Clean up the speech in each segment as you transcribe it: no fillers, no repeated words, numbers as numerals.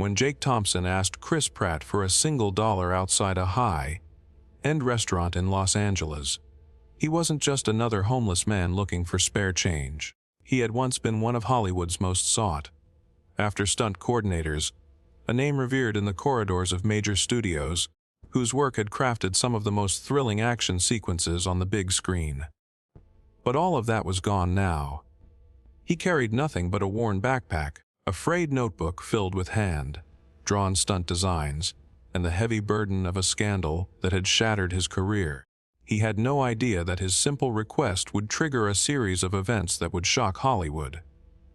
when Jake Thompson asked Chris Pratt for a single dollar outside a high-end restaurant in Los Angeles. He wasn't just another homeless man looking for spare change. He had once been one of Hollywood's most sought after stunt coordinators, a name revered in the corridors of major studios, whose work had crafted some of the most thrilling action sequences on the big screen. But all of that was gone now. He carried nothing but a worn backpack, a frayed notebook filled with hand-drawn stunt designs, and the heavy burden of a scandal that had shattered his career. He had no idea that his simple request would trigger a series of events that would shock Hollywood,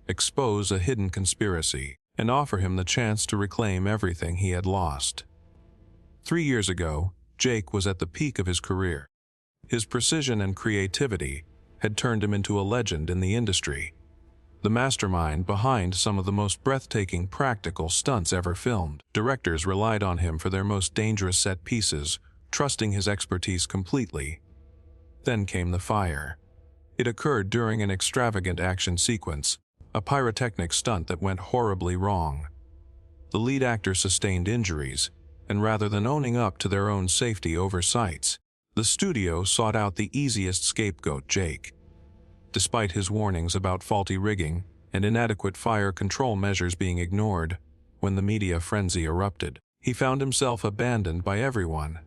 expose a hidden conspiracy, and offer him the chance to reclaim everything he had lost. 3 years ago, Jake was at the peak of his career. His precision and creativity had turned him into a legend in the industry, the mastermind behind some of the most breathtaking practical stunts ever filmed. Directors relied on him for their most dangerous set pieces, trusting his expertise completely. Then came the fire. It occurred during an extravagant action sequence, a pyrotechnic stunt that went horribly wrong. The lead actor sustained injuries, and rather than owning up to their own safety oversights, the studio sought out the easiest scapegoat, Jake. Despite his warnings about faulty rigging and inadequate fire control measures being ignored, when the media frenzy erupted, he found himself abandoned by everyone.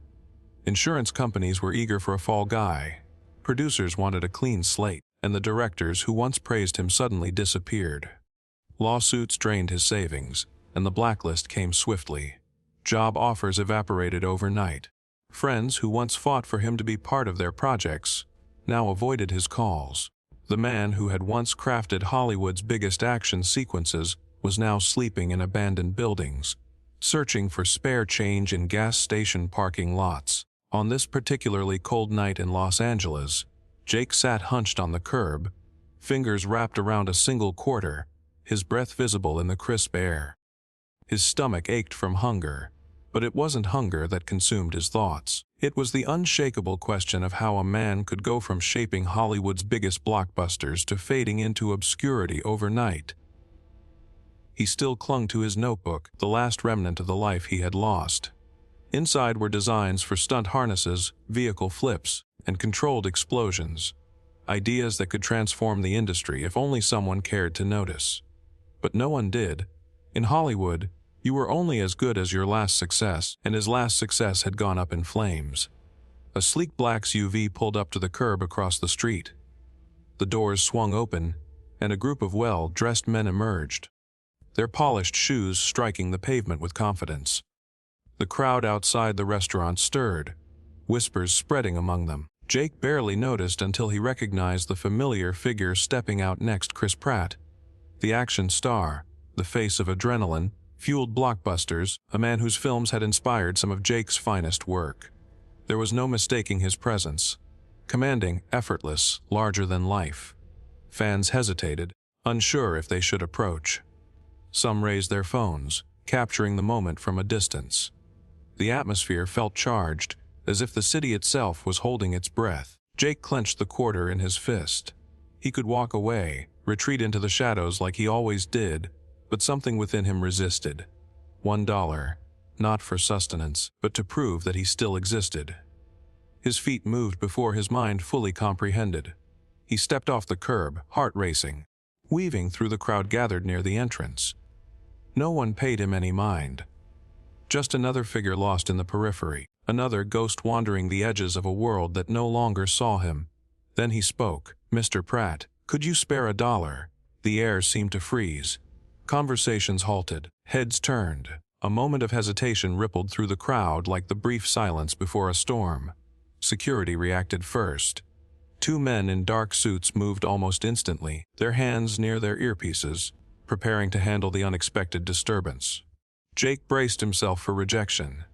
Insurance companies were eager for a fall guy, producers wanted a clean slate, and the directors who once praised him suddenly disappeared. Lawsuits drained his savings, and the blacklist came swiftly. Job offers evaporated overnight. Friends who once fought for him to be part of their projects now avoided his calls. The man who had once crafted Hollywood's biggest action sequences was now sleeping in abandoned buildings, searching for spare change in gas station parking lots. On this particularly cold night in Los Angeles, Jake sat hunched on the curb, fingers wrapped around a single quarter, his breath visible in the crisp air. His stomach ached from hunger, but it wasn't hunger that consumed his thoughts. It was the unshakable question of how a man could go from shaping Hollywood's biggest blockbusters to fading into obscurity overnight. He still clung to his notebook, the last remnant of the life he had lost. Inside were designs for stunt harnesses, vehicle flips, and controlled explosions. Ideas that could transform the industry if only someone cared to notice. But no one did. In Hollywood, you were only as good as your last success, and his last success had gone up in flames. A sleek black SUV pulled up to the curb across the street. The doors swung open, and a group of well-dressed men emerged, their polished shoes striking the pavement with confidence. The crowd outside the restaurant stirred, whispers spreading among them. Jake barely noticed until he recognized the familiar figure stepping out next, Chris Pratt, the action star, the face of adrenaline-fueled blockbusters, a man whose films had inspired some of Jake's finest work. There was no mistaking his presence. Commanding, effortless, larger than life. Fans hesitated, unsure if they should approach. Some raised their phones, capturing the moment from a distance. The atmosphere felt charged, as if the city itself was holding its breath. Jake clenched the quarter in his fist. He could walk away, retreat into the shadows like he always did, but something within him resisted. $1, not for sustenance, but to prove that he still existed. His feet moved before his mind fully comprehended. He stepped off the curb, heart racing, weaving through the crowd gathered near the entrance. No one paid him any mind. Just another figure lost in the periphery, another ghost wandering the edges of a world that no longer saw him. Then he spoke. "Mr. Pratt, could you spare $1?" The air seemed to freeze. Conversations halted, heads turned. A moment of hesitation rippled through the crowd like the brief silence before a storm. Security reacted first. 2 men in dark suits moved almost instantly, their hands near their earpieces, preparing to handle the unexpected disturbance. Jake braced himself for rejection.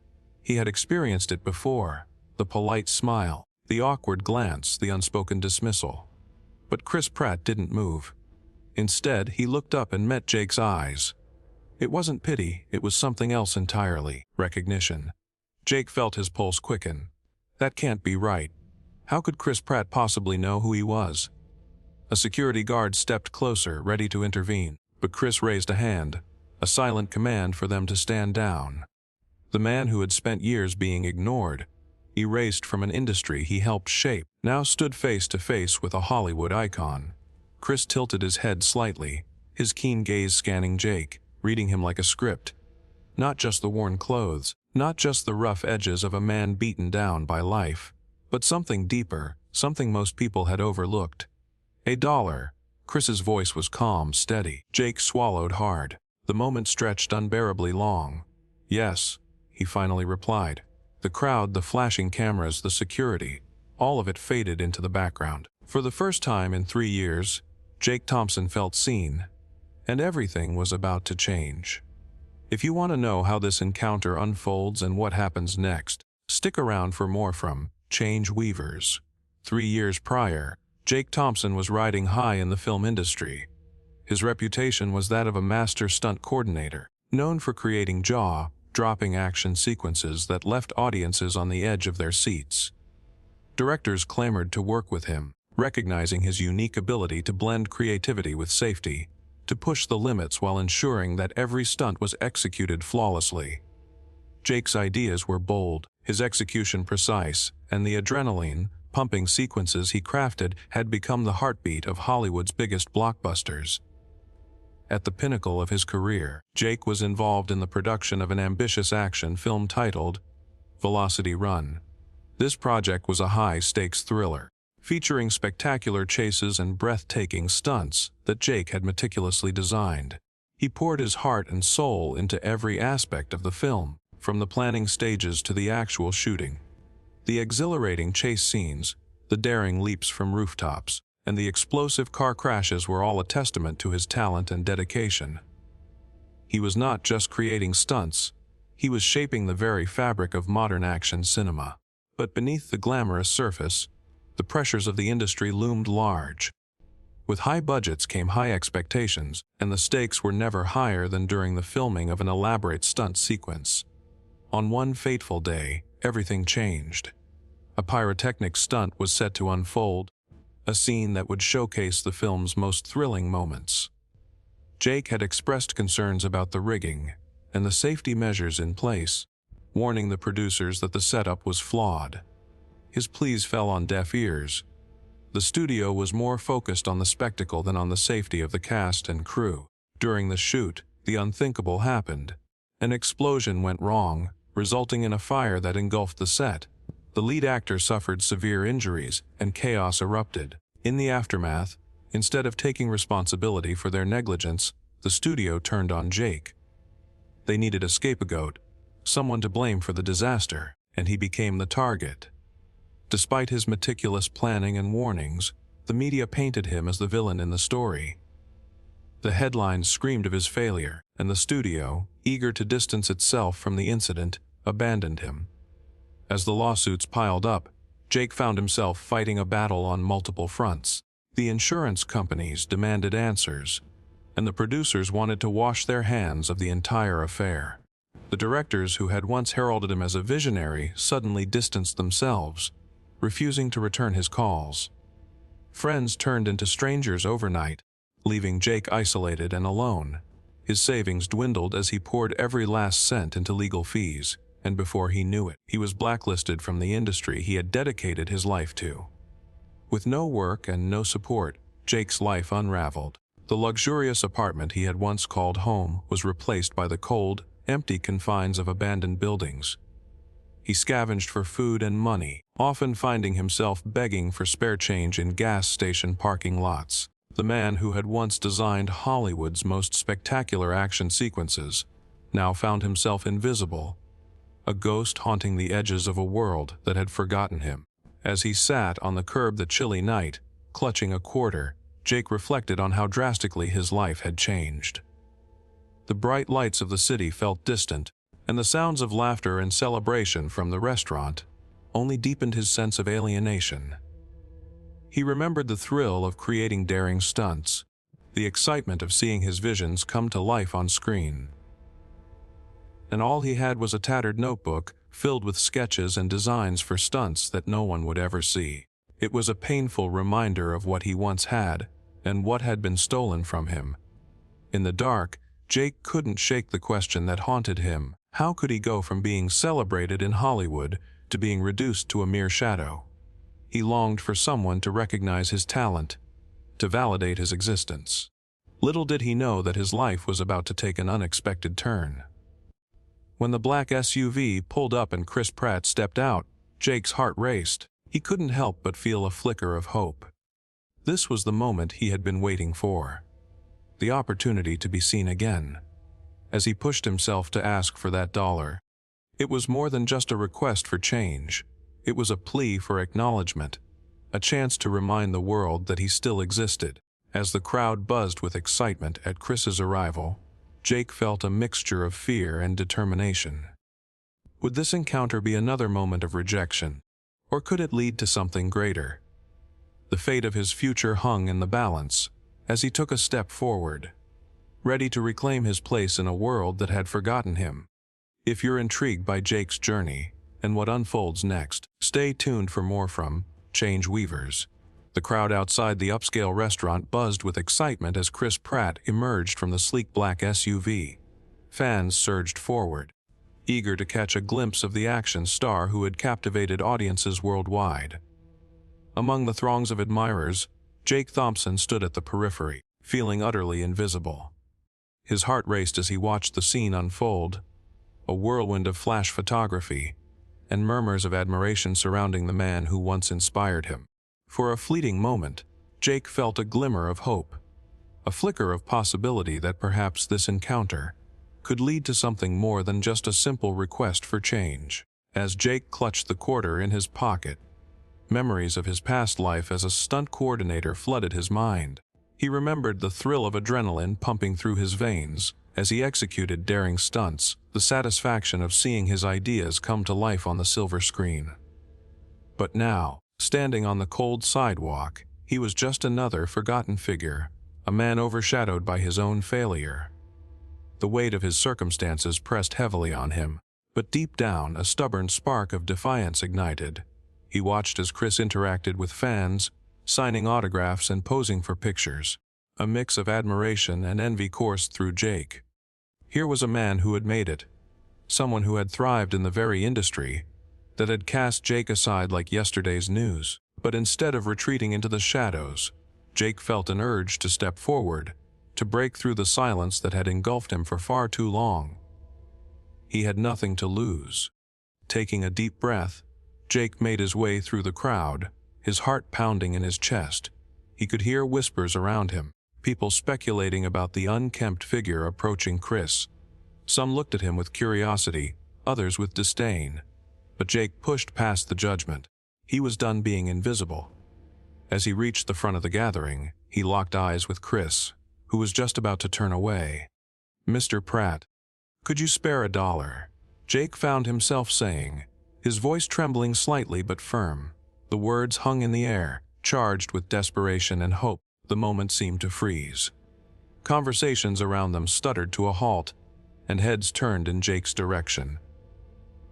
He had experienced it before, the polite smile, the awkward glance, the unspoken dismissal. But Chris Pratt didn't move. Instead, he looked up and met Jake's eyes. It wasn't pity, it was something else entirely, recognition. Jake felt his pulse quicken. That can't be right. How could Chris Pratt possibly know who he was? A security guard stepped closer, ready to intervene, but Chris raised a hand, a silent command for them to stand down. The man who had spent years being ignored, erased from an industry he helped shape, now stood face to face with a Hollywood icon. Chris tilted his head slightly, his keen gaze scanning Jake, reading him like a script. Not just the worn clothes, not just the rough edges of a man beaten down by life, but something deeper, something most people had overlooked. $1. Chris's voice was calm, steady. Jake swallowed hard. The moment stretched unbearably long. Yes, he finally replied. The crowd, the flashing cameras, the security, all of it faded into the background. For the first time in 3 years, Jake Thompson felt seen, and everything was about to change. If you want to know how this encounter unfolds and what happens next, stick around for more from Change Weavers. 3 years prior, Jake Thompson was riding high in the film industry. His reputation was that of a master stunt coordinator, known for creating jaw-dropping action sequences that left audiences on the edge of their seats. Directors clamored to work with him, recognizing his unique ability to blend creativity with safety, to push the limits while ensuring that every stunt was executed flawlessly. Jake's ideas were bold, his execution precise, and the adrenaline-pumping sequences he crafted had become the heartbeat of Hollywood's biggest blockbusters. At the pinnacle of his career, Jake was involved in the production of an ambitious action film titled Velocity Run. This project was a high-stakes thriller, featuring spectacular chases and breathtaking stunts that Jake had meticulously designed. He poured his heart and soul into every aspect of the film, from the planning stages to the actual shooting. The exhilarating chase scenes, the daring leaps from rooftops, and the explosive car crashes were all a testament to his talent and dedication. He was not just creating stunts, he was shaping the very fabric of modern action cinema. But beneath the glamorous surface, the pressures of the industry loomed large. With high budgets came high expectations, and the stakes were never higher than during the filming of an elaborate stunt sequence. On one fateful day, everything changed. A pyrotechnic stunt was set to unfold, a scene that would showcase the film's most thrilling moments. Jake had expressed concerns about the rigging and the safety measures in place, warning the producers that the setup was flawed. His pleas fell on deaf ears. The studio was more focused on the spectacle than on the safety of the cast and crew. During the shoot, the unthinkable happened. An explosion went wrong, resulting in a fire that engulfed the set. The lead actor suffered severe injuries, and chaos erupted. In the aftermath, instead of taking responsibility for their negligence, the studio turned on Jake. They needed a scapegoat, someone to blame for the disaster, and he became the target. Despite his meticulous planning and warnings, the media painted him as the villain in the story. The headlines screamed of his failure, and the studio, eager to distance itself from the incident, abandoned him. As the lawsuits piled up, Jake found himself fighting a battle on multiple fronts. The insurance companies demanded answers, and the producers wanted to wash their hands of the entire affair. The directors who had once heralded him as a visionary suddenly distanced themselves, refusing to return his calls. Friends turned into strangers overnight, leaving Jake isolated and alone. His savings dwindled as he poured every last cent into legal fees, and before he knew it, he was blacklisted from the industry he had dedicated his life to. With no work and no support, Jake's life unraveled. The luxurious apartment he had once called home was replaced by the cold, empty confines of abandoned buildings. He scavenged for food and money, often finding himself begging for spare change in gas station parking lots. The man who had once designed Hollywood's most spectacular action sequences now found himself invisible, a ghost haunting the edges of a world that had forgotten him. As he sat on the curb that chilly night, clutching a quarter, Jake reflected on how drastically his life had changed. The bright lights of the city felt distant, and the sounds of laughter and celebration from the restaurant only deepened his sense of alienation. He remembered the thrill of creating daring stunts, the excitement of seeing his visions come to life on screen. And all he had was a tattered notebook filled with sketches and designs for stunts that no one would ever see. It was a painful reminder of what he once had and what had been stolen from him. In the dark, Jake couldn't shake the question that haunted him. How could he go from being celebrated in Hollywood to being reduced to a mere shadow? He longed for someone to recognize his talent, to validate his existence. Little did he know that his life was about to take an unexpected turn. When the black SUV pulled up and Chris Pratt stepped out, Jake's heart raced. He couldn't help but feel a flicker of hope. This was the moment he had been waiting for. The opportunity to be seen again. As he pushed himself to ask for that dollar, it was more than just a request for change. It was a plea for acknowledgement, a chance to remind the world that he still existed. As the crowd buzzed with excitement at Chris's arrival, Jake felt a mixture of fear and determination. Would this encounter be another moment of rejection, or could it lead to something greater? The fate of his future hung in the balance as he took a step forward, ready to reclaim his place in a world that had forgotten him. If you're intrigued by Jake's journey and what unfolds next, stay tuned for more from Change Weavers. The crowd outside the upscale restaurant buzzed with excitement as Chris Pratt emerged from the sleek black SUV. Fans surged forward, eager to catch a glimpse of the action star who had captivated audiences worldwide. Among the throngs of admirers, Jake Thompson stood at the periphery, feeling utterly invisible. His heart raced as he watched the scene unfold, a whirlwind of flash photography and murmurs of admiration surrounding the man who once inspired him. For a fleeting moment, Jake felt a glimmer of hope, a flicker of possibility that perhaps this encounter could lead to something more than just a simple request for change. As Jake clutched the quarter in his pocket, memories of his past life as a stunt coordinator flooded his mind. He remembered the thrill of adrenaline pumping through his veins as he executed daring stunts, the satisfaction of seeing his ideas come to life on the silver screen. But now, standing on the cold sidewalk, he was just another forgotten figure, a man overshadowed by his own failure. The weight of his circumstances pressed heavily on him, but deep down a stubborn spark of defiance ignited. He watched as Chris interacted with fans, signing autographs and posing for pictures. A mix of admiration and envy coursed through Jake. Here was a man who had made it, someone who had thrived in the very industry that had cast Jake aside like yesterday's news. But instead of retreating into the shadows, Jake felt an urge to step forward, to break through the silence that had engulfed him for far too long. He had nothing to lose. Taking a deep breath, Jake made his way through the crowd, his heart pounding in his chest. He could hear whispers around him, people speculating about the unkempt figure approaching Chris. Some looked at him with curiosity, others with disdain. But Jake pushed past the judgment. He was done being invisible. As he reached the front of the gathering, he locked eyes with Chris, who was just about to turn away. "Mr. Pratt, could you spare $1?" Jake found himself saying, his voice trembling slightly but firm. The words hung in the air, charged with desperation and hope. The moment seemed to freeze. Conversations around them stuttered to a halt, and heads turned in Jake's direction.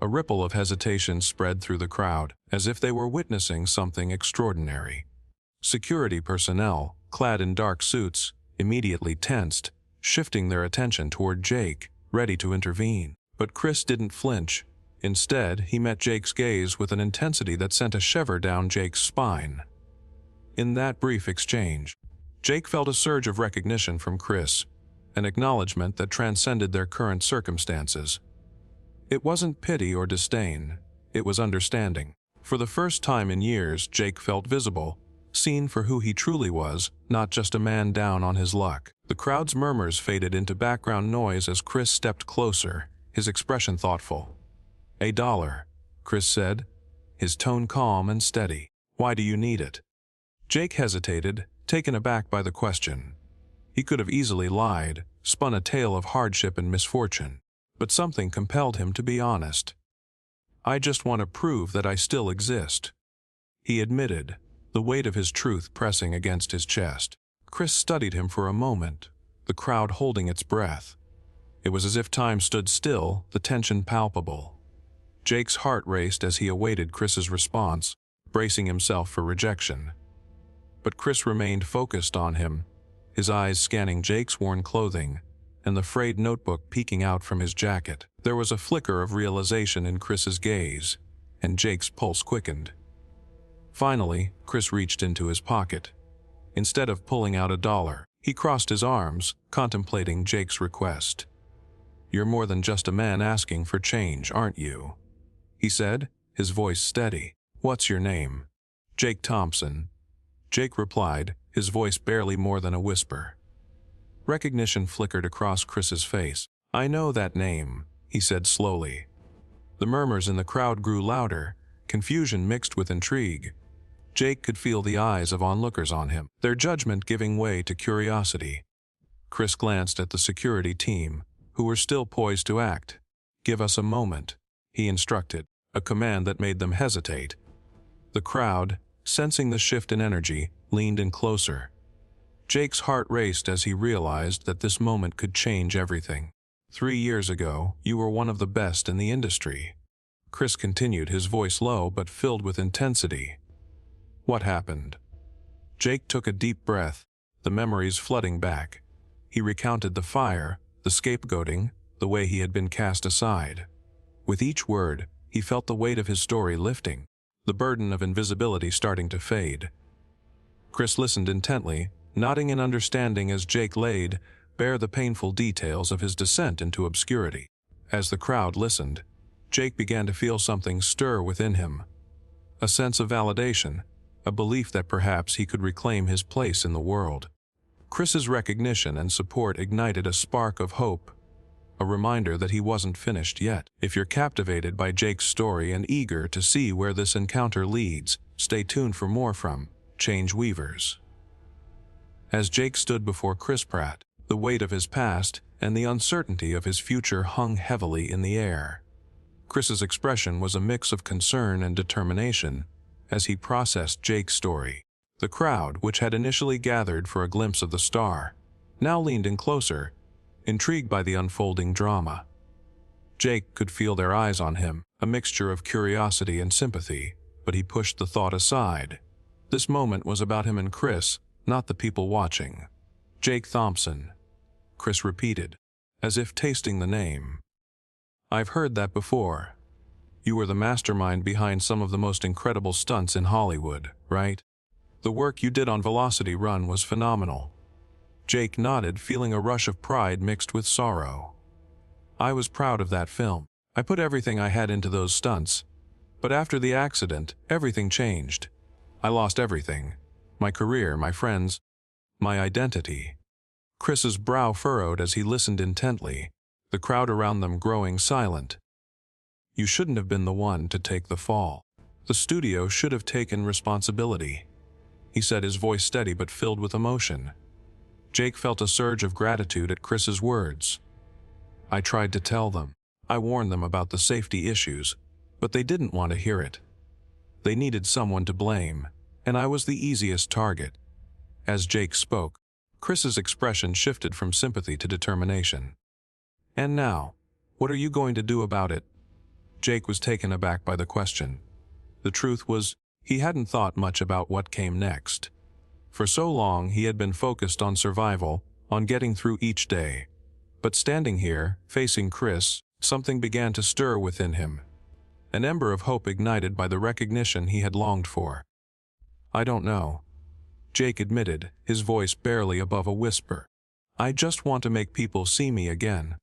A ripple of hesitation spread through the crowd, as if they were witnessing something extraordinary. Security personnel, clad in dark suits, immediately tensed, shifting their attention toward Jake, ready to intervene. But Chris didn't flinch. Instead, he met Jake's gaze with an intensity that sent a shiver down Jake's spine. In that brief exchange, Jake felt a surge of recognition from Chris, an acknowledgement that transcended their current circumstances. It wasn't pity or disdain, it was understanding. For the first time in years, Jake felt visible, seen for who he truly was, not just a man down on his luck. The crowd's murmurs faded into background noise as Chris stepped closer, his expression thoughtful. $1, Chris said, his tone calm and steady. "Why do you need it?" Jake hesitated, taken aback by the question. He could have easily lied, spun a tale of hardship and misfortune, but something compelled him to be honest. "I just want to prove that I still exist," he admitted, the weight of his truth pressing against his chest. Chris studied him for a moment, the crowd holding its breath. It was as if time stood still, the tension palpable. Jake's heart raced as he awaited Chris's response, bracing himself for rejection. But Chris remained focused on him, his eyes scanning Jake's worn clothing, and the frayed notebook peeking out from his jacket. There was a flicker of realization in Chris's gaze, and Jake's pulse quickened. Finally, Chris reached into his pocket. Instead of pulling out $1, he crossed his arms, contemplating Jake's request. "You're more than just a man asking for change, aren't you?" he said, his voice steady. "What's your name?" "Jake Thompson." Jake replied, his voice barely more than a whisper. Recognition flickered across Chris's face. "I know that name," he said slowly. The murmurs in the crowd grew louder, confusion mixed with intrigue. Jake could feel the eyes of onlookers on him, their judgment giving way to curiosity. Chris glanced at the security team, who were still poised to act. "Give us a moment," he instructed, a command that made them hesitate. The crowd, sensing the shift in energy, leaned in closer. Jake's heart raced as he realized that this moment could change everything. 3 years ago, you were one of the best in the industry." Chris continued, his voice low but filled with intensity. "What happened?" Jake took a deep breath, the memories flooding back. He recounted the fire, the scapegoating, the way he had been cast aside. With each word, he felt the weight of his story lifting, the burden of invisibility starting to fade. Chris listened intently, nodding in understanding as Jake laid bare the painful details of his descent into obscurity. As the crowd listened, Jake began to feel something stir within him. A sense of validation, a belief that perhaps he could reclaim his place in the world. Chris's recognition and support ignited a spark of hope, a reminder that he wasn't finished yet. If you're captivated by Jake's story and eager to see where this encounter leads, stay tuned for more from Change Weavers. As Jake stood before Chris Pratt, the weight of his past and the uncertainty of his future hung heavily in the air. Chris's expression was a mix of concern and determination as he processed Jake's story. The crowd, which had initially gathered for a glimpse of the star, now leaned in closer, intrigued by the unfolding drama. Jake could feel their eyes on him, a mixture of curiosity and sympathy, but he pushed the thought aside. This moment was about him and Chris, not the people watching. "Jake Thompson," Chris repeated, as if tasting the name. "I've heard that before. You were the mastermind behind some of the most incredible stunts in Hollywood, right? The work you did on Velocity Run was phenomenal." Jake nodded, feeling a rush of pride mixed with sorrow. "I was proud of that film. I put everything I had into those stunts. But after the accident, everything changed. I lost everything. My career, my friends, my identity." Chris's brow furrowed as he listened intently, the crowd around them growing silent. "You shouldn't have been the one to take the fall. The studio should have taken responsibility," he said, his voice steady but filled with emotion. Jake felt a surge of gratitude at Chris's words. "I tried to tell them. I warned them about the safety issues, but they didn't want to hear it. They needed someone to blame, and I was the easiest target." As Jake spoke, Chris's expression shifted from sympathy to determination. "And now, what are you going to do about it?" Jake was taken aback by the question. The truth was, he hadn't thought much about what came next. For so long, he had been focused on survival, on getting through each day. But standing here, facing Chris, something began to stir within him. An ember of hope ignited by the recognition he had longed for. "I don't know," Jake admitted, his voice barely above a whisper. "I just want to make people see me again.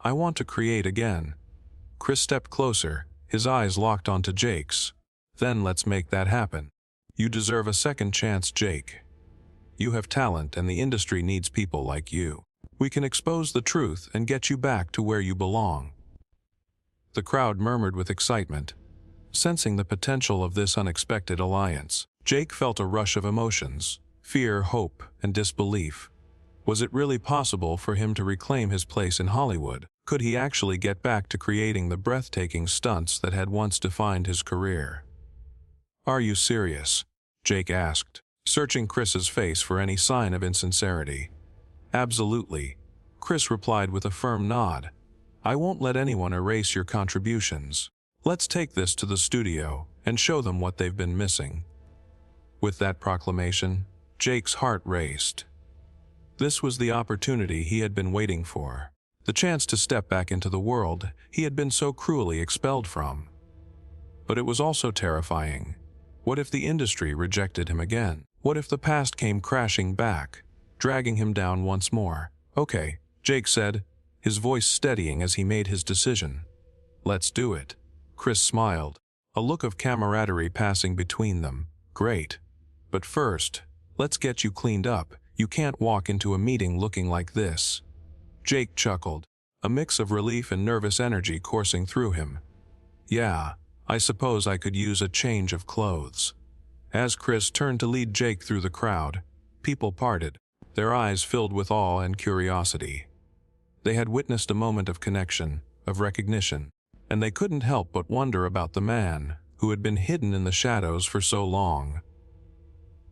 I want to create again." Chris stepped closer, his eyes locked onto Jake's. "Then let's make that happen. You deserve a second chance, Jake. You have talent and the industry needs people like you. We can expose the truth and get you back to where you belong." The crowd murmured with excitement, sensing the potential of this unexpected alliance. Jake felt a rush of emotions, fear, hope, and disbelief. Was it really possible for him to reclaim his place in Hollywood? Could he actually get back to creating the breathtaking stunts that had once defined his career? "Are you serious?" Jake asked, searching Chris's face for any sign of insincerity. "Absolutely," Chris replied with a firm nod. "I won't let anyone erase your contributions. Let's take this to the studio and show them what they've been missing." With that proclamation, Jake's heart raced. This was the opportunity he had been waiting for. The chance to step back into the world he had been so cruelly expelled from. But it was also terrifying. What if the industry rejected him again? What if the past came crashing back, dragging him down once more? "Okay," Jake said, his voice steadying as he made his decision. "Let's do it." Chris smiled, a look of camaraderie passing between them. "Great. But first, let's get you cleaned up. You can't walk into a meeting looking like this." Jake chuckled, a mix of relief and nervous energy coursing through him. "Yeah, I suppose I could use a change of clothes." As Chris turned to lead Jake through the crowd, people parted, their eyes filled with awe and curiosity. They had witnessed a moment of connection, of recognition, and they couldn't help but wonder about the man who had been hidden in the shadows for so long.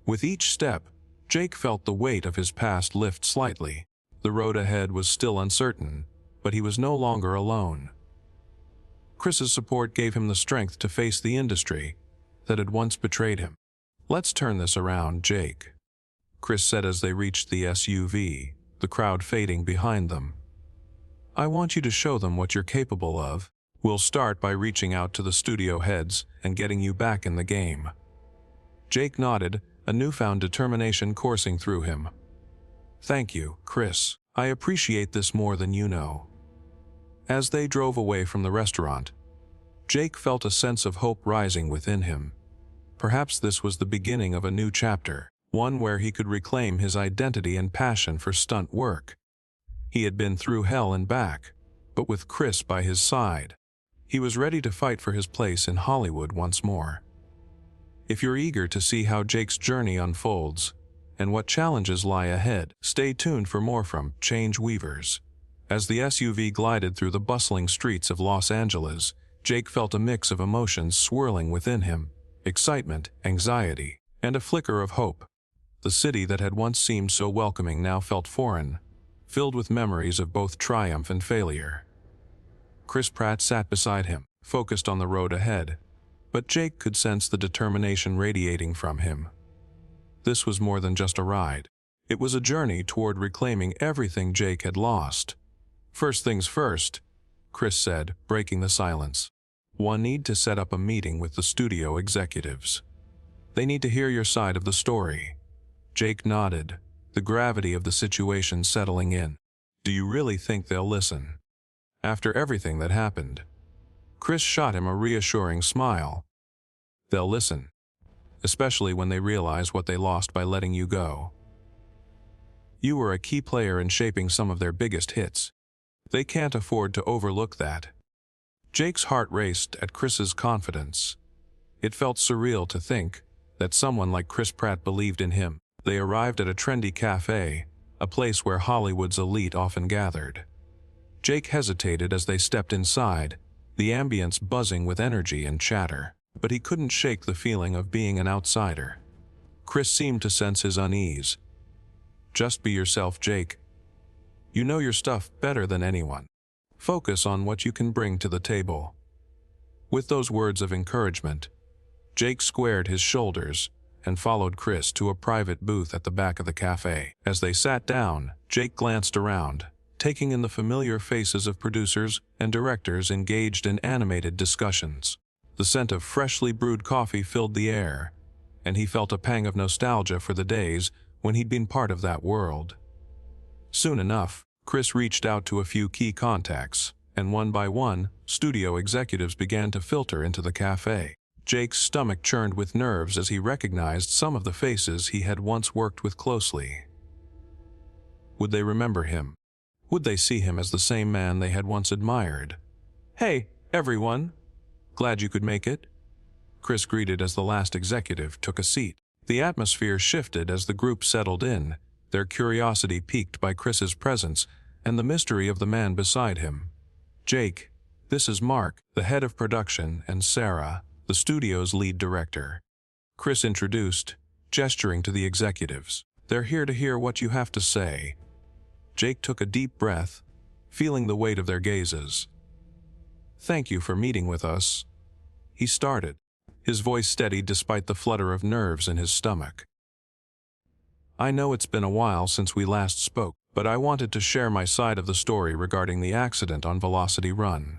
With each step, Jake felt the weight of his past lift slightly. The road ahead was still uncertain, but he was no longer alone. Chris's support gave him the strength to face the industry that had once betrayed him. "Let's turn this around, Jake," Chris said as they reached the SUV, the crowd fading behind them. "I want you to show them what you're capable of. We'll start by reaching out to the studio heads and getting you back in the game." Jake nodded, a newfound determination coursing through him. "Thank you, Chris. I appreciate this more than you know." As they drove away from the restaurant, Jake felt a sense of hope rising within him. Perhaps this was the beginning of a new chapter, one where he could reclaim his identity and passion for stunt work. He had been through hell and back, but with Chris by his side, he was ready to fight for his place in Hollywood once more. If you're eager to see how Jake's journey unfolds and what challenges lie ahead, stay tuned for more from Change Weavers. As the SUV glided through the bustling streets of Los Angeles, Jake felt a mix of emotions swirling within him: excitement, anxiety, and a flicker of hope. The city that had once seemed so welcoming now felt foreign, filled with memories of both triumph and failure. Chris Pratt sat beside him, focused on the road ahead, but Jake could sense the determination radiating from him. This was more than just a ride. It was a journey toward reclaiming everything Jake had lost. "First things first," Chris said, breaking the silence. "One need to set up a meeting with the studio executives. They need to hear your side of the story." Jake nodded, the gravity of the situation settling in. "Do you really think they'll listen? After everything that happened?" Chris shot him a reassuring smile. "They'll listen, especially when they realize what they lost by letting you go. You were a key player in shaping some of their biggest hits. They can't afford to overlook that." Jake's heart raced at Chris's confidence. It felt surreal to think that someone like Chris Pratt believed in him. They arrived at a trendy cafe, a place where Hollywood's elite often gathered. Jake hesitated as they stepped inside, the ambience buzzing with energy and chatter, but he couldn't shake the feeling of being an outsider. Chris seemed to sense his unease. "Just be yourself, Jake. You know your stuff better than anyone. Focus on what you can bring to the table." With those words of encouragement, Jake squared his shoulders and followed Chris to a private booth at the back of the cafe. As they sat down, Jake glanced around, taking in the familiar faces of producers and directors engaged in animated discussions. The scent of freshly brewed coffee filled the air, and he felt a pang of nostalgia for the days when he'd been part of that world. Soon enough, Chris reached out to a few key contacts, and one by one, studio executives began to filter into the cafe. Jake's stomach churned with nerves as he recognized some of the faces he had once worked with closely. Would they remember him? Would they see him as the same man they had once admired? "Hey, everyone. Glad you could make it," Chris greeted as the last executive took a seat. The atmosphere shifted as the group settled in, their curiosity piqued by Chris's presence and the mystery of the man beside him. "Jake, this is Mark, the head of production, and Sarah, the studio's lead director," Chris introduced, gesturing to the executives. "They're here to hear what you have to say." Jake took a deep breath, feeling the weight of their gazes. "Thank you for meeting with us," he started, his voice steady despite the flutter of nerves in his stomach. I know it's been a while since we last spoke, but I wanted to share my side of the story regarding the accident on Velocity Run."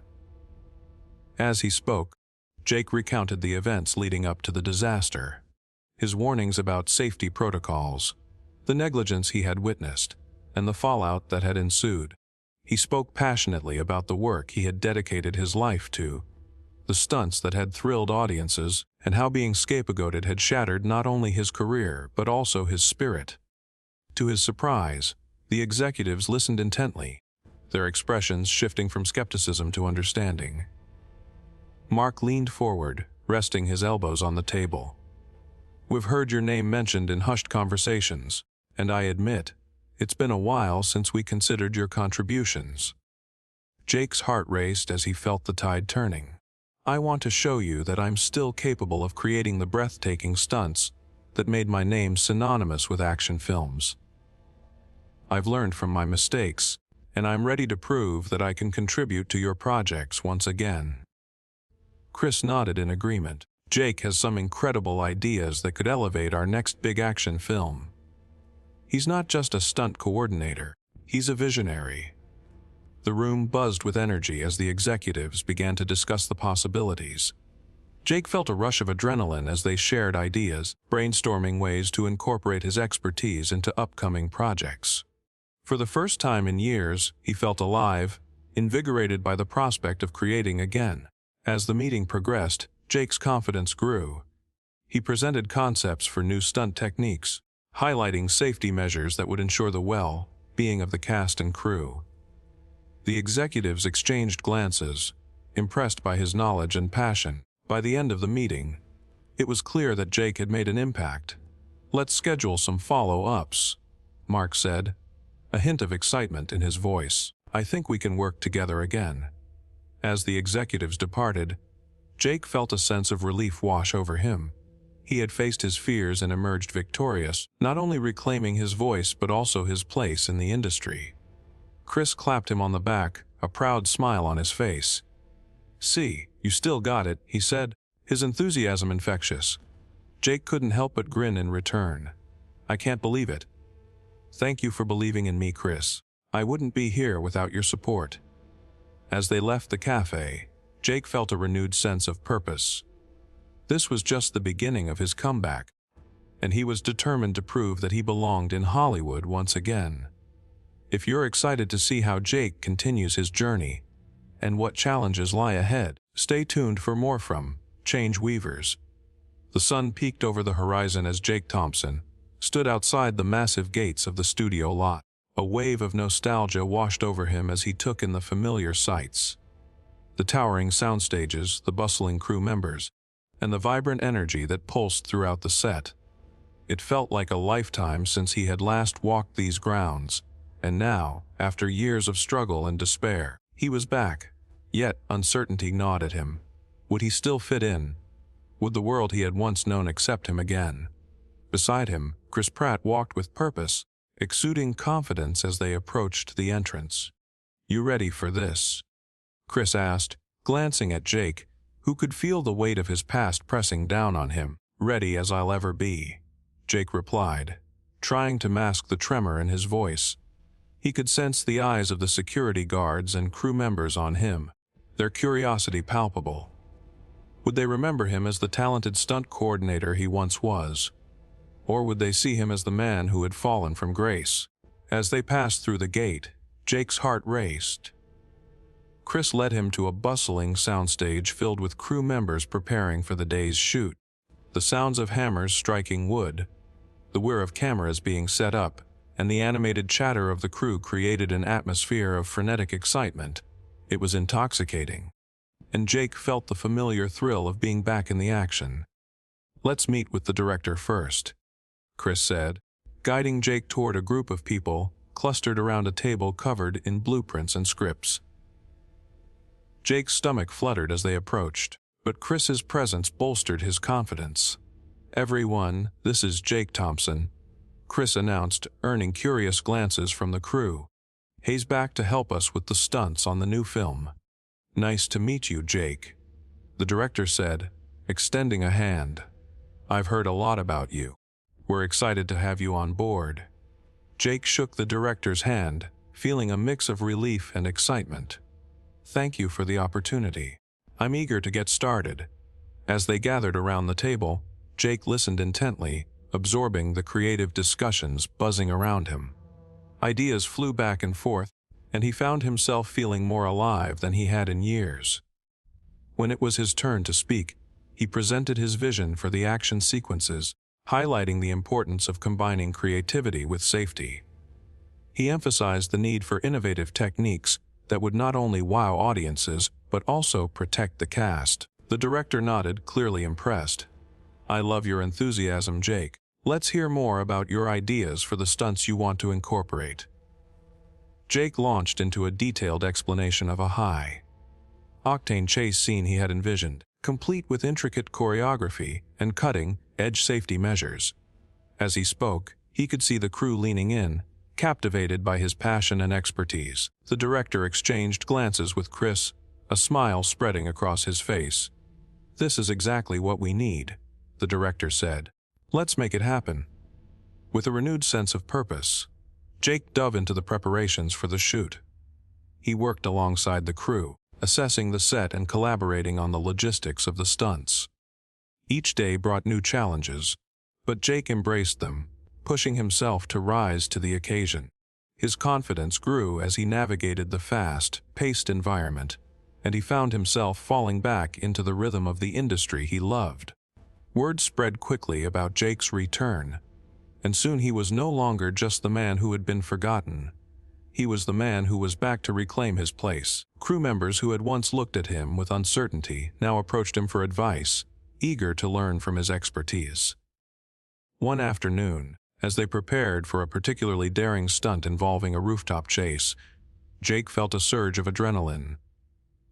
As he spoke, Jake recounted the events leading up to the disaster, his warnings about safety protocols, the negligence he had witnessed, and the fallout that had ensued. He spoke passionately about the work he had dedicated his life to, the stunts that had thrilled audiences, and how being scapegoated had shattered not only his career but also his spirit. To his surprise, the executives listened intently, their expressions shifting from skepticism to understanding. Mark leaned forward, resting his elbows on the table. "We've heard your name mentioned in hushed conversations, and I admit, it's been a while since we considered your contributions." Jake's heart raced as he felt the tide turning. "I want to show you that I'm still capable of creating the breathtaking stunts that made my name synonymous with action films. I've learned from my mistakes, and I'm ready to prove that I can contribute to your projects once again." Chris nodded in agreement. "Jake has some incredible ideas that could elevate our next big action film. He's not just a stunt coordinator, he's a visionary." The room buzzed with energy as the executives began to discuss the possibilities. Jake felt a rush of adrenaline as they shared ideas, brainstorming ways to incorporate his expertise into upcoming projects. For the first time in years, he felt alive, invigorated by the prospect of creating again. As the meeting progressed, Jake's confidence grew. He presented concepts for new stunt techniques, highlighting safety measures that would ensure the well-being of the cast and crew. The executives exchanged glances, impressed by his knowledge and passion. By the end of the meeting, it was clear that Jake had made an impact. "Let's schedule some follow-ups," Mark said, a hint of excitement in his voice. "I think we can work together again." As the executives departed, Jake felt a sense of relief wash over him. He had faced his fears and emerged victorious, not only reclaiming his voice but also his place in the industry. Chris clapped him on the back, a proud smile on his face. "See, you still got it," he said, his enthusiasm infectious. Jake couldn't help but grin in return. "I can't believe it." "Thank you for believing in me, Chris. I wouldn't be here without your support." As they left the cafe, Jake felt a renewed sense of purpose. This was just the beginning of his comeback, and he was determined to prove that he belonged in Hollywood once again. If you're excited to see how Jake continues his journey and what challenges lie ahead, stay tuned for more from Change Weavers. The sun peeked over the horizon as Jake Thompson stood outside the massive gates of the studio lot. A wave of nostalgia washed over him as he took in the familiar sights. The towering sound stages, the bustling crew members, and the vibrant energy that pulsed throughout the set. It felt like a lifetime since he had last walked these grounds, and now, after years of struggle and despair, he was back. Yet uncertainty gnawed at him. Would he still fit in? Would the world he had once known accept him again? Beside him, Chris Pratt walked with purpose, exuding confidence as they approached the entrance. "You ready for this?" Chris asked, glancing at Jake, who could feel the weight of his past pressing down on him. "Ready as I'll ever be," Jake replied, trying to mask the tremor in his voice. He could sense the eyes of the security guards and crew members on him, their curiosity palpable. Would they remember him as the talented stunt coordinator he once was? Or would they see him as the man who had fallen from grace? As they passed through the gate, Jake's heart raced. Chris led him to a bustling soundstage filled with crew members preparing for the day's shoot. The sounds of hammers striking wood, the whir of cameras being set up, and the animated chatter of the crew created an atmosphere of frenetic excitement. It was intoxicating, and Jake felt the familiar thrill of being back in the action. "Let's meet with the director first," Chris said, guiding Jake toward a group of people clustered around a table covered in blueprints and scripts. Jake's stomach fluttered as they approached, but Chris's presence bolstered his confidence. "Everyone, this is Jake Thompson," Chris announced, earning curious glances from the crew. "He's back to help us with the stunts on the new film." "Nice to meet you, Jake," the director said, extending a hand. "I've heard a lot about you." We're excited to have you on board." Jake shook the director's hand, feeling a mix of relief and excitement. "Thank you for the opportunity. I'm eager to get started." As they gathered around the table, Jake listened intently, absorbing the creative discussions buzzing around him. Ideas flew back and forth, and he found himself feeling more alive than he had in years. When it was his turn to speak, he presented his vision for the action sequences, highlighting the importance of combining creativity with safety. He emphasized the need for innovative techniques that would not only wow audiences but also protect the cast. The director nodded, clearly impressed. "I love your enthusiasm, Jake. Let's hear more about your ideas for the stunts you want to incorporate." Jake launched into a detailed explanation of a high-octane chase scene he had envisioned, complete with intricate choreography and cutting-edge safety measures. As he spoke, he could see the crew leaning in, captivated by his passion and expertise. The director exchanged glances with Chris, a smile spreading across his face. "This is exactly what we need," the director said. "Let's make it happen." With a renewed sense of purpose, Jake dove into the preparations for the shoot. He worked alongside the crew, assessing the set and collaborating on the logistics of the stunts. Each day brought new challenges, but Jake embraced them, pushing himself to rise to the occasion. His confidence grew as he navigated the fast-paced environment, and he found himself falling back into the rhythm of the industry he loved. Word spread quickly about Jake's return, and soon he was no longer just the man who had been forgotten. He was the man who was back to reclaim his place. Crew members who had once looked at him with uncertainty now approached him for advice, eager to learn from his expertise. One afternoon, as they prepared for a particularly daring stunt involving a rooftop chase, Jake felt a surge of adrenaline.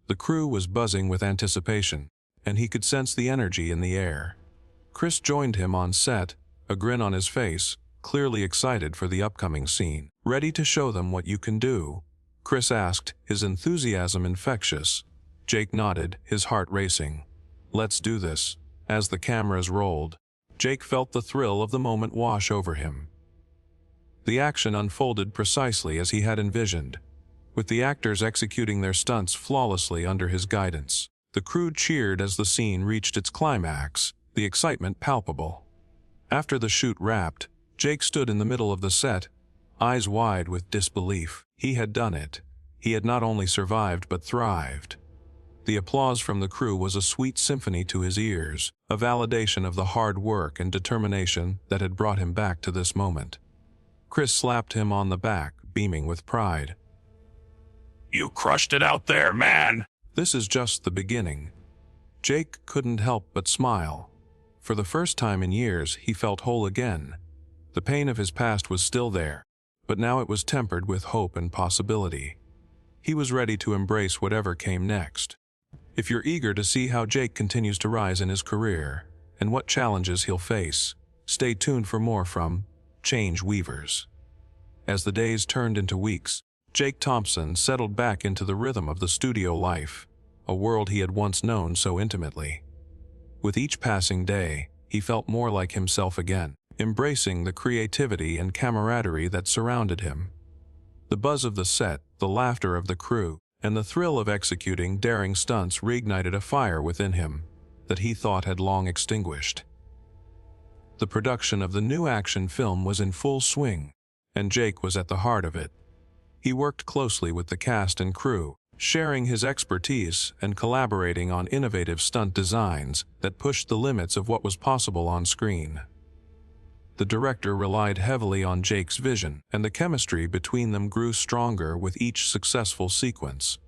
The crew was buzzing with anticipation, and he could sense the energy in the air. Chris joined him on set, a grin on his face, clearly excited for the upcoming scene. "Ready to show them what you can do?" Chris asked, his enthusiasm infectious. Jake nodded, his heart racing. "Let's do this." As the cameras rolled, Jake felt the thrill of the moment wash over him. The action unfolded precisely as he had envisioned, with the actors executing their stunts flawlessly under his guidance. The crew cheered as the scene reached its climax, the excitement palpable. After the shoot wrapped, Jake stood in the middle of the set, eyes wide with disbelief. He had done it. He had not only survived but thrived. The applause from the crew was a sweet symphony to his ears, a validation of the hard work and determination that had brought him back to this moment. Chris slapped him on the back, beaming with pride. "You crushed it out there, man!" "This is just the beginning." Jake couldn't help but smile. For the first time in years, he felt whole again. The pain of his past was still there, but now it was tempered with hope and possibility. He was ready to embrace whatever came next. If you're eager to see how Jake continues to rise in his career, and what challenges he'll face, stay tuned for more from Change Weavers. As the days turned into weeks, Jake Thompson settled back into the rhythm of the studio life, a world he had once known so intimately. With each passing day, he felt more like himself again, embracing the creativity and camaraderie that surrounded him. The buzz of the set, the laughter of the crew, and the thrill of executing daring stunts reignited a fire within him that he thought had long extinguished. The production of the new action film was in full swing, and Jake was at the heart of it. He worked closely with the cast and crew, sharing his expertise and collaborating on innovative stunt designs that pushed the limits of what was possible on screen. The director relied heavily on Jake's vision, and the chemistry between them grew stronger with each successful sequence.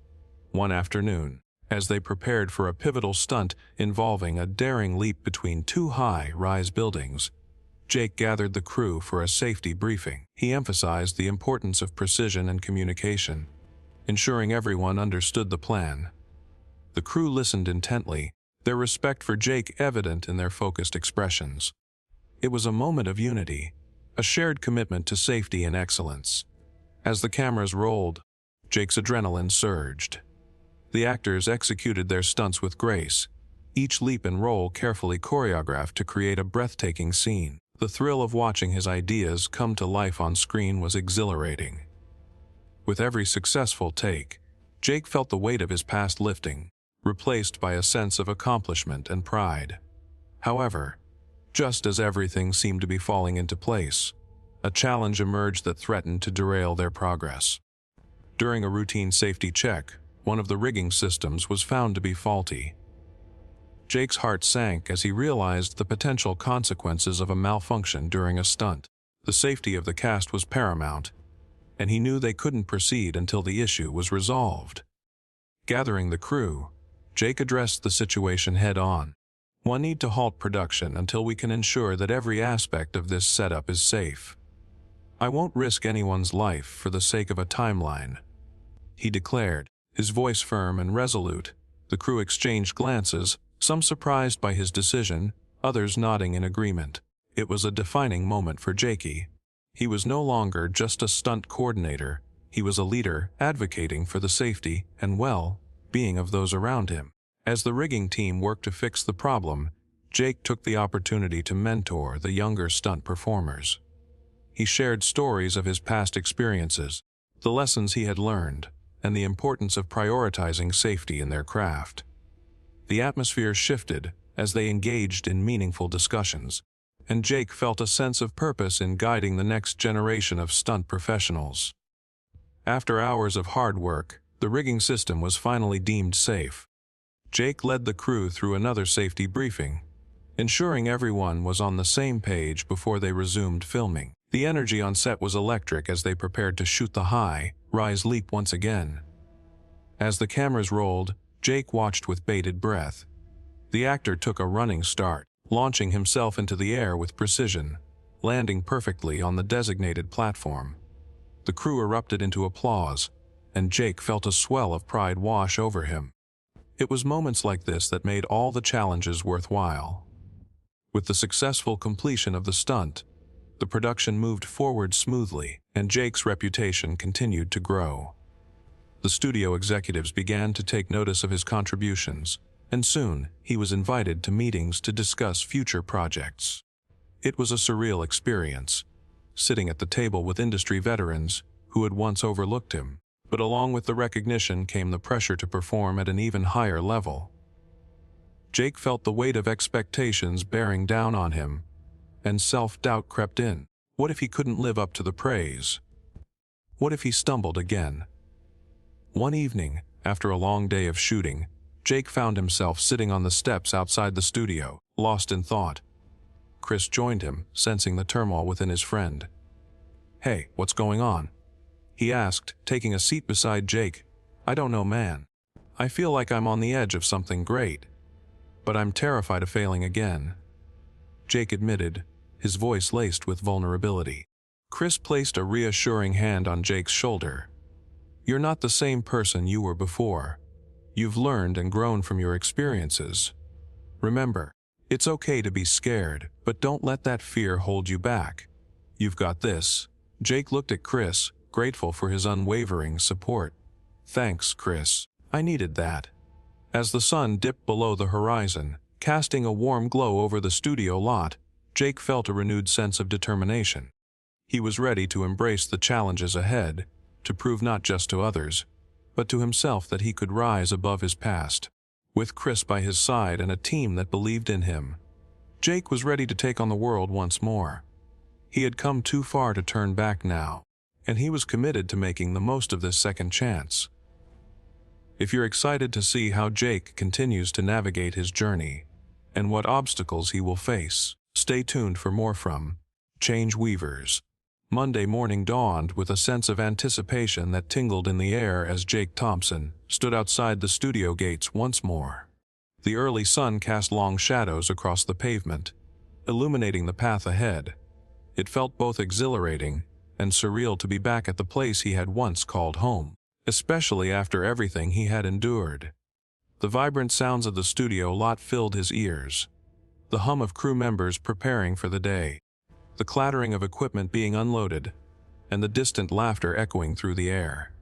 One afternoon, as they prepared for a pivotal stunt involving a daring leap between two high-rise buildings, Jake gathered the crew for a safety briefing. He emphasized the importance of precision and communication, ensuring everyone understood the plan. The crew listened intently, their respect for Jake evident in their focused expressions. It was a moment of unity, a shared commitment to safety and excellence. As the cameras rolled, Jake's adrenaline surged. The actors executed their stunts with grace, each leap and roll carefully choreographed to create a breathtaking scene. The thrill of watching his ideas come to life on screen was exhilarating. With every successful take, Jake felt the weight of his past lifting, replaced by a sense of accomplishment and pride. However, just as everything seemed to be falling into place, a challenge emerged that threatened to derail their progress. During a routine safety check, one of the rigging systems was found to be faulty. Jake's heart sank as he realized the potential consequences of a malfunction during a stunt. The safety of the cast was paramount, and he knew they couldn't proceed until the issue was resolved. Gathering the crew, Jake addressed the situation head-on. "We need to halt production until we can ensure that every aspect of this setup is safe. I won't risk anyone's life for the sake of a timeline," he declared, his voice firm and resolute. The crew exchanged glances, some surprised by his decision, others nodding in agreement. It was a defining moment for Jakey. He was no longer just a stunt coordinator, he was a leader advocating for the safety and well-being of those around him. As the rigging team worked to fix the problem, Jake took the opportunity to mentor the younger stunt performers. He shared stories of his past experiences, the lessons he had learned, and the importance of prioritizing safety in their craft. The atmosphere shifted as they engaged in meaningful discussions, and Jake felt a sense of purpose in guiding the next generation of stunt professionals. After hours of hard work, the rigging system was finally deemed safe. Jake led the crew through another safety briefing, ensuring everyone was on the same page before they resumed filming. The energy on set was electric as they prepared to shoot the high-rise leap once again. As the cameras rolled, Jake watched with bated breath. The actor took a running start, launching himself into the air with precision, landing perfectly on the designated platform. The crew erupted into applause, and Jake felt a swell of pride wash over him. It was moments like this that made all the challenges worthwhile. With the successful completion of the stunt, the production moved forward smoothly, and Jake's reputation continued to grow. The studio executives began to take notice of his contributions, and soon he was invited to meetings to discuss future projects. It was a surreal experience, sitting at the table with industry veterans who had once overlooked him, but along with the recognition came the pressure to perform at an even higher level. Jake felt the weight of expectations bearing down on him, and self-doubt crept in. What if he couldn't live up to the praise? What if he stumbled again? One evening, after a long day of shooting, Jake found himself sitting on the steps outside the studio, lost in thought. Chris joined him, sensing the turmoil within his friend. "Hey, what's going on?" he asked, taking a seat beside Jake. "I don't know, man. I feel like I'm on the edge of something great, but I'm terrified of failing again," Jake admitted, his voice laced with vulnerability. Chris placed a reassuring hand on Jake's shoulder. "You're not the same person you were before. You've learned and grown from your experiences. Remember, it's okay to be scared, but don't let that fear hold you back. You've got this." Jake looked at Chris, grateful for his unwavering support. "Thanks, Chris. I needed that." As the sun dipped below the horizon, casting a warm glow over the studio lot, Jake felt a renewed sense of determination. He was ready to embrace the challenges ahead, to prove not just to others, but to himself that he could rise above his past. With Chris by his side and a team that believed in him, Jake was ready to take on the world once more. He had come too far to turn back now, and he was committed to making the most of this second chance. If you're excited to see how Jake continues to navigate his journey, and what obstacles he will face, stay tuned for more from Change Weavers. Monday morning dawned with a sense of anticipation that tingled in the air as Jake Thompson stood outside the studio gates once more. The early sun cast long shadows across the pavement, illuminating the path ahead. It felt both exhilarating and surreal to be back at the place he had once called home, especially after everything he had endured. The vibrant sounds of the studio lot filled his ears, the hum of crew members preparing for the day, the clattering of equipment being unloaded, and the distant laughter echoing through the air.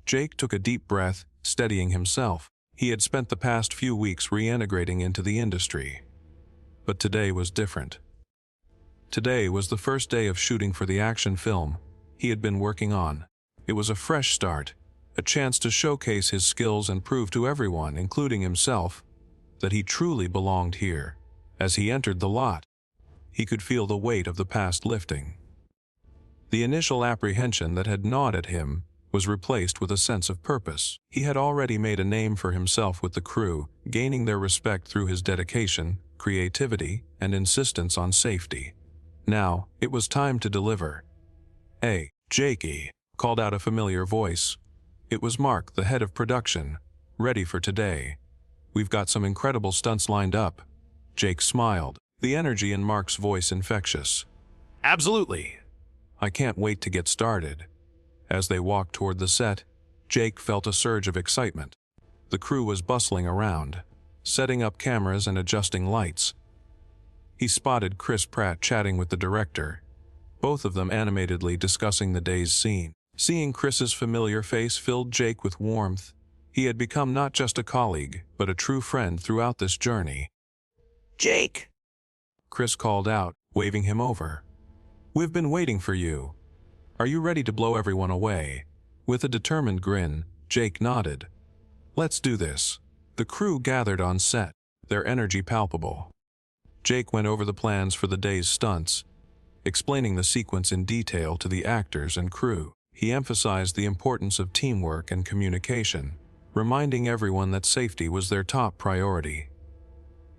Jake took a deep breath, steadying himself. He had spent the past few weeks reintegrating into the industry. But today was different. Today was the first day of shooting for the action film he had been working on. It was a fresh start, a chance to showcase his skills and prove to everyone, including himself, that he truly belonged here. As he entered the lot, he could feel the weight of the past lifting. The initial apprehension that had gnawed at him was replaced with a sense of purpose. He had already made a name for himself with the crew, gaining their respect through his dedication, creativity, and insistence on safety. Now, it was time to deliver. "Hey, Jakey," called out a familiar voice. It was Mark, the head of production. "Ready for today. We've got some incredible stunts lined up." Jake smiled, the energy in Mark's voice infectious. Absolutely. "I can't wait to get started." As they walked toward the set, Jake felt a surge of excitement. The crew was bustling around, setting up cameras and adjusting lights. He spotted Chris Pratt chatting with the director, both of them animatedly discussing the day's scene. Seeing Chris's familiar face filled Jake with warmth. He had become not just a colleague, but a true friend throughout this journey. "Jake!" Chris called out, waving him over. "We've been waiting for you. Are you ready to blow everyone away?" With a determined grin, Jake nodded. "Let's do this." The crew gathered on set, their energy palpable. Jake went over the plans for the day's stunts, explaining the sequence in detail to the actors and crew. He emphasized the importance of teamwork and communication, reminding everyone that safety was their top priority.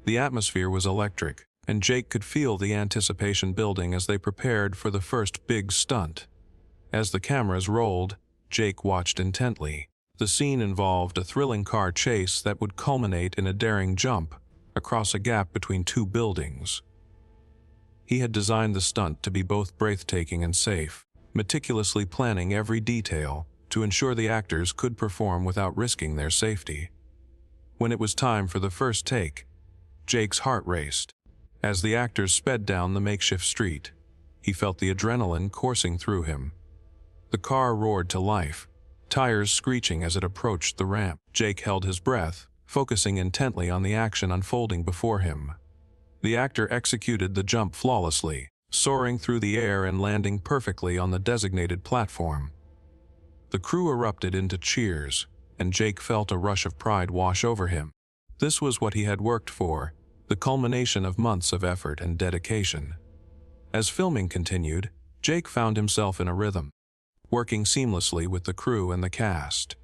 The atmosphere was electric, and Jake could feel the anticipation building as they prepared for the first big stunt. As the cameras rolled, Jake watched intently. The scene involved a thrilling car chase that would culminate in a daring jump across a gap between two buildings. He had designed the stunt to be both breathtaking and safe, meticulously planning every detail to ensure the actors could perform without risking their safety. When it was time for the first take, Jake's heart raced. As the actors sped down the makeshift street, he felt the adrenaline coursing through him. The car roared to life, tires screeching as it approached the ramp. Jake held his breath, focusing intently on the action unfolding before him. The actor executed the jump flawlessly, soaring through the air and landing perfectly on the designated platform. The crew erupted into cheers, and Jake felt a rush of pride wash over him. This was what he had worked for, the culmination of months of effort and dedication. As filming continued, Jake found himself in a rhythm, working seamlessly with the crew and the cast.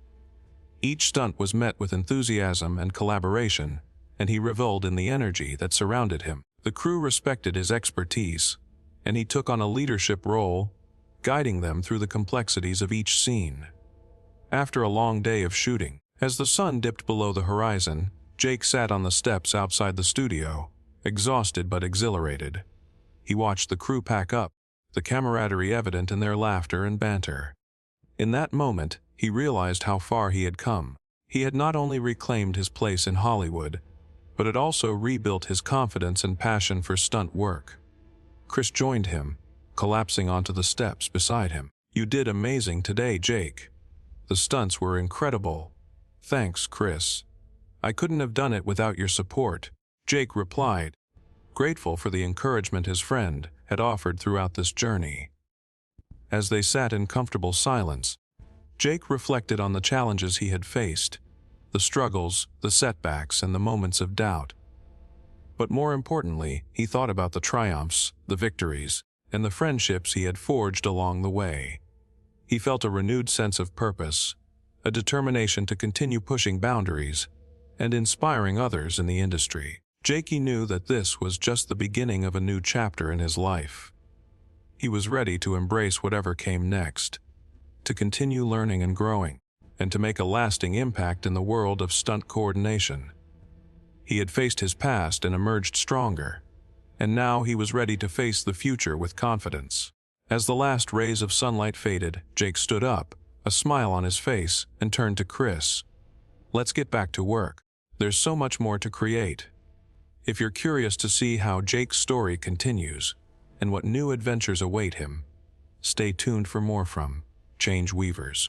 Each stunt was met with enthusiasm and collaboration, and he reveled in the energy that surrounded him. The crew respected his expertise, and he took on a leadership role, guiding them through the complexities of each scene. After a long day of shooting, as the sun dipped below the horizon, Jake sat on the steps outside the studio, exhausted but exhilarated. He watched the crew pack up, the camaraderie evident in their laughter and banter. In that moment, he realized how far he had come. He had not only reclaimed his place in Hollywood, but had also rebuilt his confidence and passion for stunt work. Chris joined him, collapsing onto the steps beside him. "You did amazing today, Jake. The stunts were incredible." "Thanks, Chris. I couldn't have done it without your support," Jake replied, grateful for the encouragement his friend had offered throughout this journey. As they sat in comfortable silence, Jake reflected on the challenges he had faced, the struggles, the setbacks, and the moments of doubt. But more importantly, he thought about the triumphs, the victories, and the friendships he had forged along the way. He felt a renewed sense of purpose, a determination to continue pushing boundaries and inspiring others in the industry. Jakey knew that this was just the beginning of a new chapter in his life. He was ready to embrace whatever came next, to continue learning and growing, and to make a lasting impact in the world of stunt coordination. He had faced his past and emerged stronger, and now he was ready to face the future with confidence. As the last rays of sunlight faded, Jake stood up, a smile on his face, and turned to Chris. "Let's get back to work. There's so much more to create." If you're curious to see how Jake's story continues and what new adventures await him, stay tuned for more from Change Weavers.